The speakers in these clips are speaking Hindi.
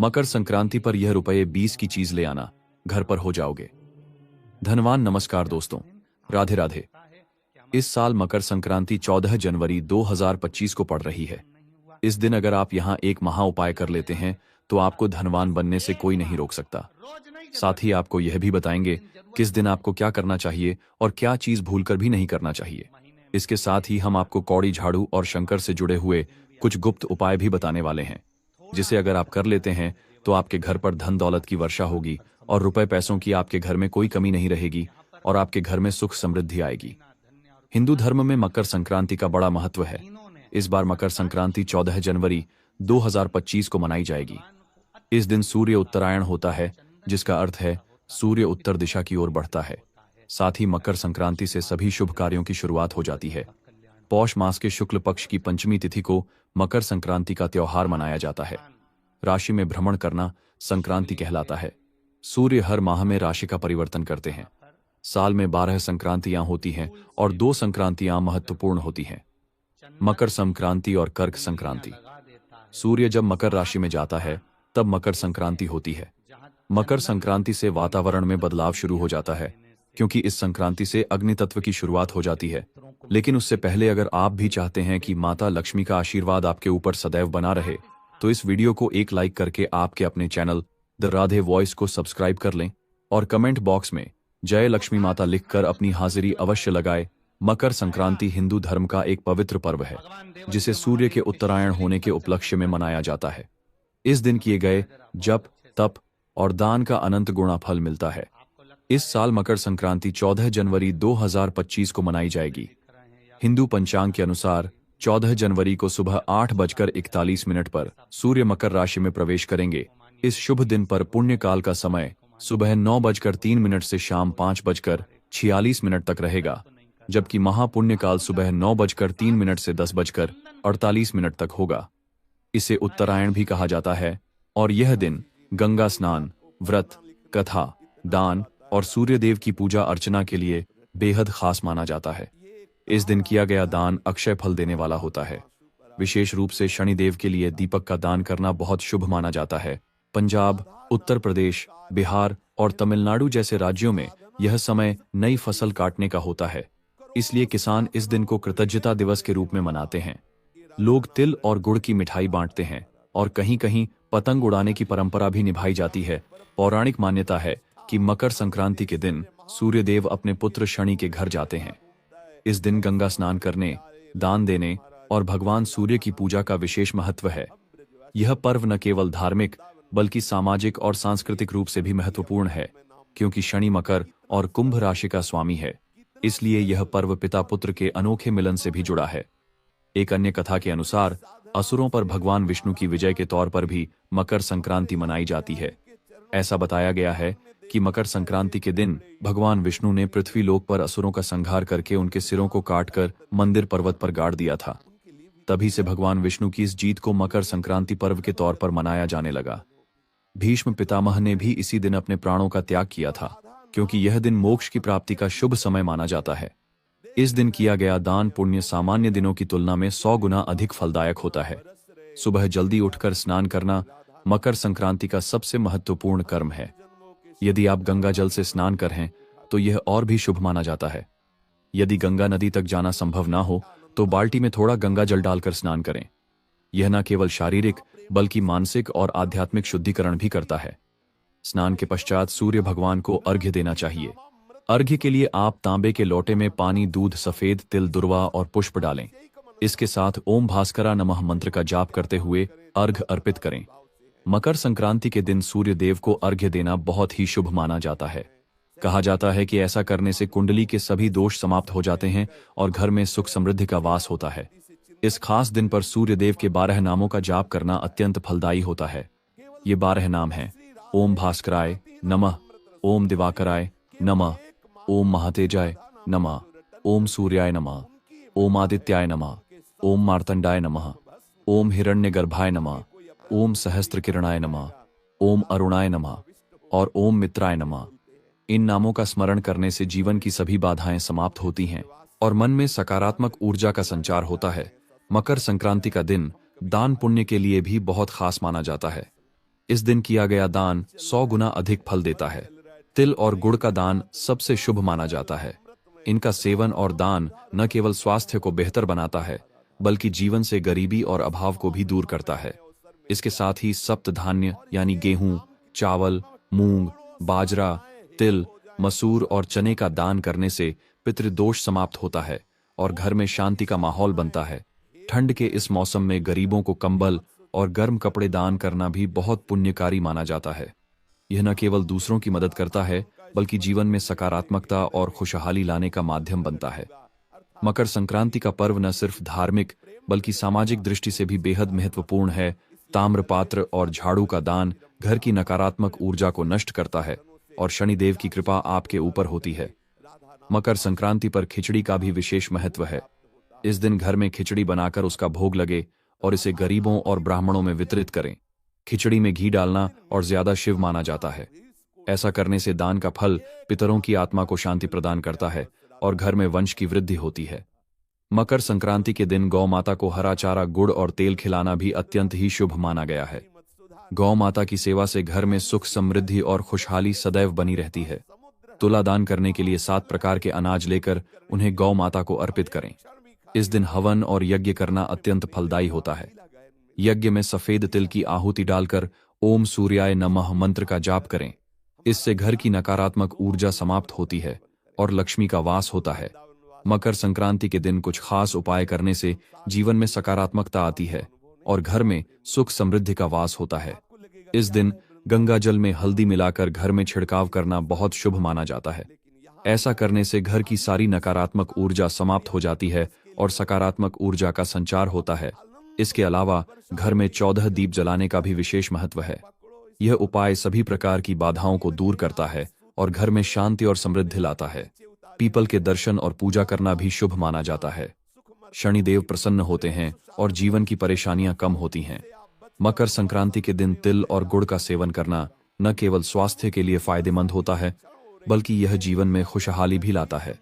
मकर संक्रांति पर यह रुपये 20 की चीज ले आना, घर पर हो जाओगे धनवान। नमस्कार दोस्तों, राधे राधे। इस साल मकर संक्रांति 14 जनवरी 2025 को पड़ रही है। इस दिन अगर आप यहाँ एक महा उपाय कर लेते हैं तो आपको धनवान बनने से कोई नहीं रोक सकता। साथ ही आपको यह भी बताएंगे किस दिन आपको क्या करना चाहिए और क्या चीज भूलकर भी नहीं करना चाहिए। इसके साथ ही हम आपको कौड़ी झाड़ू और शंकर से जुड़े हुए कुछ गुप्त उपाय भी बताने वाले हैं, जिसे अगर आप कर लेते हैं तो आपके घर पर धन दौलत की वर्षा होगी और रुपए पैसों की आपके घर में कोई कमी नहीं रहेगी और आपके घर में सुख समृद्धि आएगी। हिंदू धर्म में मकर संक्रांति का बड़ा महत्व है। इस बार मकर संक्रांति 14 जनवरी 2025 को मनाई जाएगी। इस दिन सूर्य उत्तरायण होता है, जिसका अर्थ है सूर्य उत्तर दिशा की ओर बढ़ता है। साथ ही मकर संक्रांति से सभी शुभ कार्यों की शुरुआत हो जाती है। पौष मास के शुक्ल पक्ष की पंचमी तिथि को मकर संक्रांति का त्योहार मनाया जाता है। राशि में भ्रमण करना संक्रांति कहलाता है। सूर्य हर माह में राशि का परिवर्तन करते हैं। साल में 12 संक्रांतियां होती हैं और 2 संक्रांतियां महत्वपूर्ण होती हैं, मकर संक्रांति और कर्क संक्रांति। सूर्य जब मकर राशि में जाता है तब मकर संक्रांति होती है। मकर संक्रांति से वातावरण में बदलाव शुरू हो जाता है, क्योंकि इस संक्रांति से अग्नि तत्व की शुरुआत हो जाती है। लेकिन उससे पहले अगर आप भी चाहते हैं कि माता लक्ष्मी का आशीर्वाद आपके ऊपर सदैव बना रहे, तो इस वीडियो को एक लाइक करके आपके अपने चैनल द राधे वॉइस को सब्सक्राइब कर लें और कमेंट बॉक्स में जय लक्ष्मी माता लिखकर अपनी हाजिरी अवश्य लगाए। मकर संक्रांति हिंदू धर्म का एक पवित्र पर्व है, जिसे सूर्य के उत्तरायण होने के उपलक्ष्य में मनाया जाता है। इस दिन किए गए जप, तप और दान का अनंत गुणा फल मिलता है। इस साल मकर संक्रांति 14 जनवरी 2025 को मनाई जाएगी। हिंदू पंचांग के अनुसार 14 जनवरी को सुबह 8:41 पर सूर्य मकर राशि में प्रवेश करेंगे। इस शुभ दिन पर पुण्य काल का समय सुबह 9:03 से शाम 5:46 तक रहेगा, जबकि महापुण्य काल सुबह 9:03 से 10:48 तक होगा। इसे उत्तरायण भी कहा जाता है और यह दिन गंगा स्नान, व्रत, कथा, दान और सूर्यदेव की पूजा अर्चना के लिए बेहद खास माना जाता है। इस दिन किया गया दान अक्षय फल देने वाला होता है। विशेष रूप से शनिदेव के लिए दीपक का दान करना बहुत शुभ माना जाता है। पंजाब, उत्तर प्रदेश, बिहार और तमिलनाडु जैसे राज्यों में यह समय नई फसल काटने का होता है, इसलिए किसान इस दिन को कृतज्ञता दिवस के रूप में मनाते हैं। लोग तिल और गुड़ की मिठाई बांटते हैं और कहीं कहीं पतंग उड़ाने की परंपरा भी निभाई जाती है। पौराणिक मान्यता है कि मकर संक्रांति के दिन सूर्यदेव अपने पुत्र शनि के घर जाते हैं। इस दिन गंगा स्नान करने, दान देने और भगवान सूर्य की पूजा का विशेष महत्व है। यह पर्व न केवल धार्मिक बल्कि सामाजिक और सांस्कृतिक रूप से भी महत्वपूर्ण है, क्योंकि शनि मकर और कुंभ राशि का स्वामी है। इसलिए यह पर्व पिता पुत्र के अनोखे मिलन से भी जुड़ा है। एक अन्य कथा के अनुसार असुरों पर भगवान विष्णु की विजय के तौर पर भी मकर संक्रांति मनाई जाती है। ऐसा बताया गया है कि मकर संक्रांति के दिन भगवान विष्णु ने पृथ्वी लोक पर असुरों का संहार करके उनके सिरों को काटकर मंदिर पर्वत पर गाड़ दिया था। तभी से भगवान विष्णु की इस जीत को मकर संक्रांति पर्व के तौर पर मनाया जाने लगा। भीष्म पितामह ने भी इसी दिन अपने प्राणों का त्याग किया था, क्योंकि यह दिन मोक्ष की प्राप्ति का शुभ समय माना जाता है। इस दिन किया गया दान पुण्य सामान्य दिनों की तुलना में 100 गुना अधिक फलदायक होता है। सुबह जल्दी उठकर स्नान करना मकर संक्रांति का सबसे महत्वपूर्ण कर्म है। यदि आप गंगा जल से स्नान करें तो यह और भी शुभ माना जाता है। यदि गंगा नदी तक जाना संभव ना हो तो बाल्टी में थोड़ा गंगा जल डालकर स्नान करें। यह न केवल शारीरिक बल्कि मानसिक और आध्यात्मिक शुद्धिकरण भी करता है। स्नान के पश्चात सूर्य भगवान को अर्घ्य देना चाहिए। अर्घ्य के लिए आप तांबे के लोटे में पानी, दूध, सफेद तिल, दुर्वा और पुष्प डालें। इसके साथ ओम भास्करा नमः मंत्र का जाप करते हुए अर्घ्य अर्पित करें। मकर संक्रांति के दिन सूर्य देव को अर्घ्य देना बहुत ही शुभ माना जाता है। कहा जाता है कि ऐसा करने से कुंडली के सभी दोष समाप्त हो जाते हैं और घर में सुख समृद्धि का वास होता है। इस खास दिन पर सूर्य देव के 12 नामों का जाप करना अत्यंत फलदायी होता है। ये 12 नाम हैं: ओम भास्कराय नमः, ओम दिवाकराय नमः, ओम महातेजाय नमः, ओम सूर्याय नमः, ओम आदित्याय नमः, ओम मार्तंडाय नमः, ओम हिरण्यगर्भाय नमः, ओम सहस्त्रकिरणाय नमः, ओम अरुणाय नमः और ओम मित्राय नमः। इन नामों का स्मरण करने से जीवन की सभी बाधाएं समाप्त होती हैं और मन में सकारात्मक ऊर्जा का संचार होता है। मकर संक्रांति का दिन दान पुण्य के लिए भी बहुत खास माना जाता है। इस दिन किया गया दान 100 गुना अधिक फल देता है। तिल और गुड़ का दान सबसे शुभ माना जाता है। इनका सेवन और दान न केवल स्वास्थ्य को बेहतर बनाता है, बल्कि जीवन से गरीबी और अभाव को भी दूर करता है। इसके साथ ही सप्त धान्य यानी गेहूं, चावल, मूंग, बाजरा, तिल, मसूर और चने का दान करने से पितृदोष समाप्त होता है और घर में शांति का माहौल बनता है। ठंड के इस मौसम में गरीबों को कंबल और गर्म कपड़े दान करना भी बहुत पुण्यकारी माना जाता है। यह न केवल दूसरों की मदद करता है, बल्कि जीवन में सकारात्मकता और खुशहाली लाने का माध्यम बनता है। मकर संक्रांति का पर्व न सिर्फ धार्मिक बल्कि सामाजिक दृष्टि से भी बेहद महत्वपूर्ण है। ताम्रपात्र और झाड़ू का दान घर की नकारात्मक ऊर्जा को नष्ट करता है और शनिदेव की कृपा आपके ऊपर होती है। मकर संक्रांति पर खिचड़ी का भी विशेष महत्व है। इस दिन घर में खिचड़ी बनाकर उसका भोग लगे और इसे गरीबों और ब्राह्मणों में वितरित करें। खिचड़ी में घी डालना और ज्यादा शुभ माना जाता है। ऐसा करने से दान का फल पितरों की आत्मा को शांति प्रदान करता है और घर में वंश की वृद्धि होती है। मकर संक्रांति के दिन गौ माता को हरा चारा, गुड़ और तेल खिलाना भी अत्यंत ही शुभ माना गया है। गौ माता की सेवा से घर में सुख, समृद्धि और खुशहाली सदैव बनी रहती है। तुला दान करने के लिए 7 प्रकार के अनाज लेकर उन्हें गौ माता को अर्पित करें। इस दिन हवन और यज्ञ करना अत्यंत फलदायी होता है। यज्ञ में सफेद तिल की आहुति डालकर ओम सूर्याय नमः मंत्र का जाप करें। इससे घर की नकारात्मक ऊर्जा समाप्त होती है और लक्ष्मी का वास होता है। मकर संक्रांति के दिन कुछ खास उपाय करने से जीवन में सकारात्मकता आती है और घर में सुख समृद्धि का वास होता है। इस दिन गंगा जल में हल्दी मिलाकर घर में छिड़काव करना बहुत शुभ माना जाता है। ऐसा करने से घर की सारी नकारात्मक ऊर्जा समाप्त हो जाती है और सकारात्मक ऊर्जा का संचार होता है। इसके अलावा घर में 14 दीप जलाने का भी विशेष महत्व है। यह उपाय सभी प्रकार की बाधाओं को दूर करता है और घर में शांति और समृद्धि लाता है। पीपल के दर्शन और पूजा करना भी शुभ माना जाता है। शनिदेव प्रसन्न होते हैं और जीवन की परेशानियां कम होती हैं। मकर संक्रांति के दिन तिल और गुड़ का सेवन करना न केवल स्वास्थ्य के लिए फायदेमंद होता है, बल्कि यह जीवन में खुशहाली भी लाता है।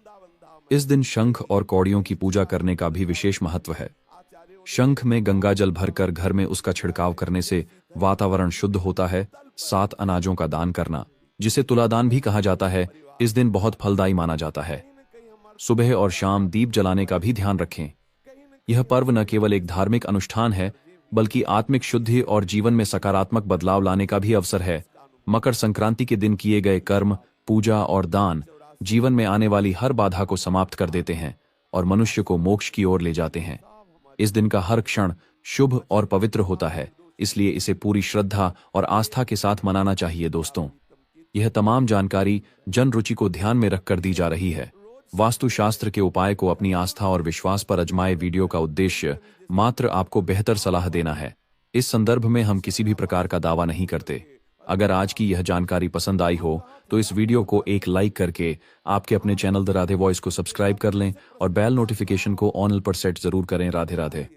इस दिन शंख और कौड़ियों की पूजा करने का भी विशेष महत्व है। शंख में गंगा जल भरकर घर में उसका छिड़काव करने से वातावरण शुद्ध होता है। 7 अनाजों का दान करना, जिसे तुलादान भी कहा जाता है, इस दिन बहुत फलदायी माना जाता है। सुबह और शाम दीप जलाने का भी ध्यान रखें। यह पर्व न केवल एक धार्मिक अनुष्ठान है, बल्कि आत्मिक शुद्धि और जीवन में सकारात्मक बदलाव लाने का भी अवसर है। मकर संक्रांति के दिन किए गए कर्म, पूजा और दान जीवन में आने वाली हर बाधा को समाप्त कर देते हैं और मनुष्य को मोक्ष की ओर ले जाते हैं। इस दिन का हर क्षण शुभ और पवित्र होता है, इसलिए इसे पूरी श्रद्धा और आस्था के साथ मनाना चाहिए। दोस्तों, यह तमाम जानकारी जन रुचि को ध्यान में रखकर दी जा रही है। वास्तुशास्त्र के उपाय को अपनी आस्था और विश्वास पर आजमाए। वीडियो का उद्देश्य मात्र आपको बेहतर सलाह देना है। इस संदर्भ में हम किसी भी प्रकार का दावा नहीं करते। अगर आज की यह जानकारी पसंद आई हो तो इस वीडियो को एक लाइक करके आपके अपने चैनल द राधे वॉइस को सब्सक्राइब कर लें और बेल नोटिफिकेशन को ऑन पर सेट जरूर करें। राधे राधे।